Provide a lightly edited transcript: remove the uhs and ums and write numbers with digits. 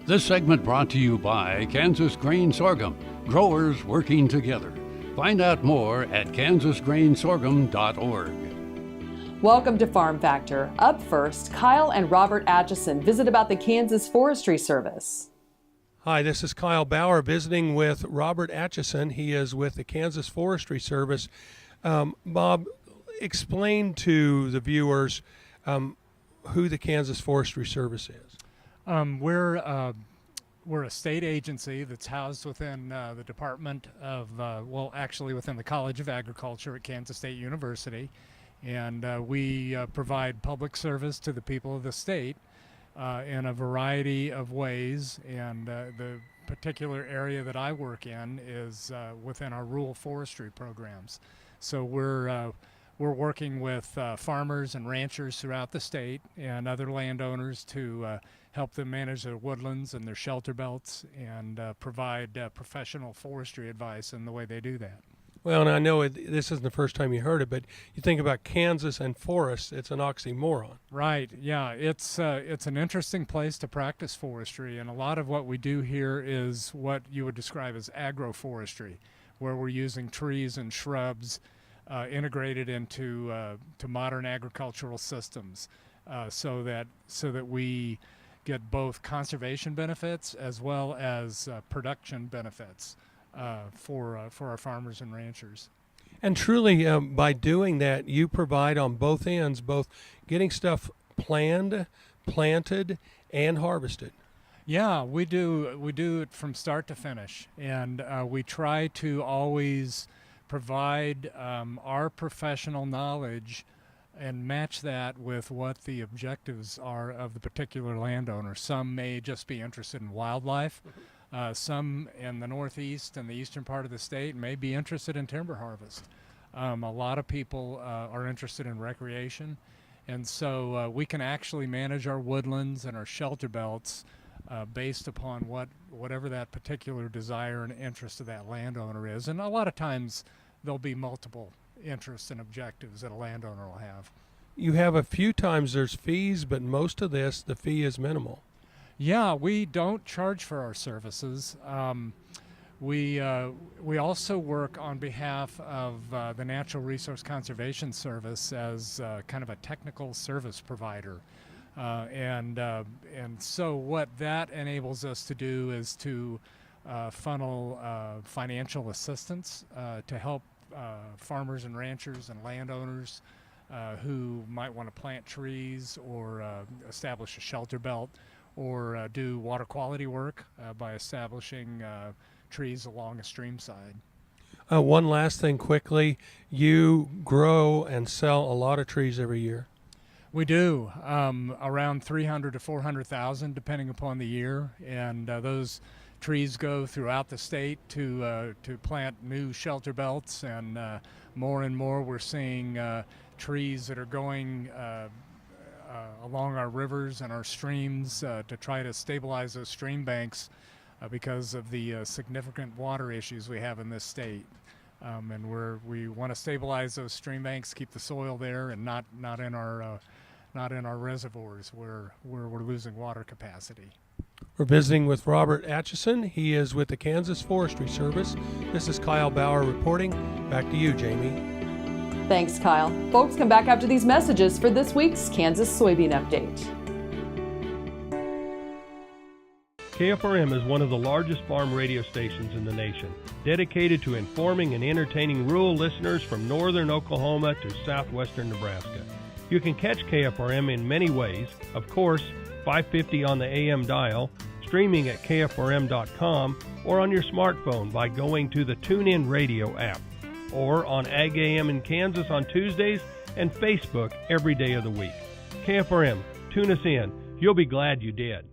This segment brought to you by Kansas Grain Sorghum, growers working together. Find out more at kansasgrainsorghum.org. Welcome to Farm Factor. Up first, Kyle and Robert Atchison visit about the Kansas Forestry Service. Hi, this is Kyle Bauer visiting with Robert Atchison. He is with the Kansas Forestry Service. Bob, explain to the viewers who the Kansas Forestry Service is. We're a state agency that's housed within the Department of, actually within the College of Agriculture at Kansas State University. And we provide public service to the people of the state in a variety of ways. And the particular area that I work in is within our rural forestry programs. So we're working with farmers and ranchers throughout the state and other landowners to help them manage their woodlands and their shelter belts and provide professional forestry advice in the way they do that. Well, and I know this isn't the first time you heard it, but you think about Kansas and forests, it's an oxymoron. Right, yeah. It's an interesting place to practice forestry, and a lot of what we do here is what you would describe as agroforestry, where we're using trees and shrubs integrated into to modern agricultural systems, so that we get both conservation benefits as well as production benefits for our farmers and ranchers. And truly, by doing that, you provide on both ends, both getting stuff planned, planted, and harvested. Yeah, we do it from start to finish, and we try to always provide our professional knowledge and match that with what the objectives are of the particular landowner. Some may just be interested in wildlife. Some in the Northeast and the eastern part of the state may be interested in timber harvest. A lot of people are interested in recreation, and so we can actually manage our woodlands and our shelter belts based upon whatever that particular desire and interest of that landowner is. And a lot of times there'll be multiple interests and objectives that a landowner will have. You have a few times there's fees, but most of this, the fee is minimal. Yeah, we don't charge for our services. We also work on behalf of the Natural Resource Conservation Service as kind of a technical service provider. And so what that enables us to do is to funnel financial assistance to help farmers and ranchers and landowners who might want to plant trees or establish a shelter belt or do water quality work by establishing trees along a stream side. One last thing quickly, you grow and sell a lot of trees every year. We do, around 300 to 400,000 depending upon the year, and those trees go throughout the state to plant new shelter belts, and more we're seeing trees that are going along our rivers and our streams to try to stabilize those stream banks because of the significant water issues we have in this state. And we want to stabilize those stream banks, keep the soil there, and not in our reservoirs where we're losing water capacity. We're visiting with Robert Atchison. He is with the Kansas Forestry Service. This is Kyle Bauer reporting. Back to you, Jamie. Thanks, Kyle. Folks, come back after these messages for this week's Kansas Soybean Update. KFRM is one of the largest farm radio stations in the nation, dedicated to informing and entertaining rural listeners from northern Oklahoma to southwestern Nebraska. You can catch KFRM in many ways, of course, 550 on the AM dial, streaming at kfrm.com, or on your smartphone by going to the TuneIn Radio app, or on Ag AM in Kansas on Tuesdays and Facebook every day of the week. KFRM, tune us in. You'll be glad you did.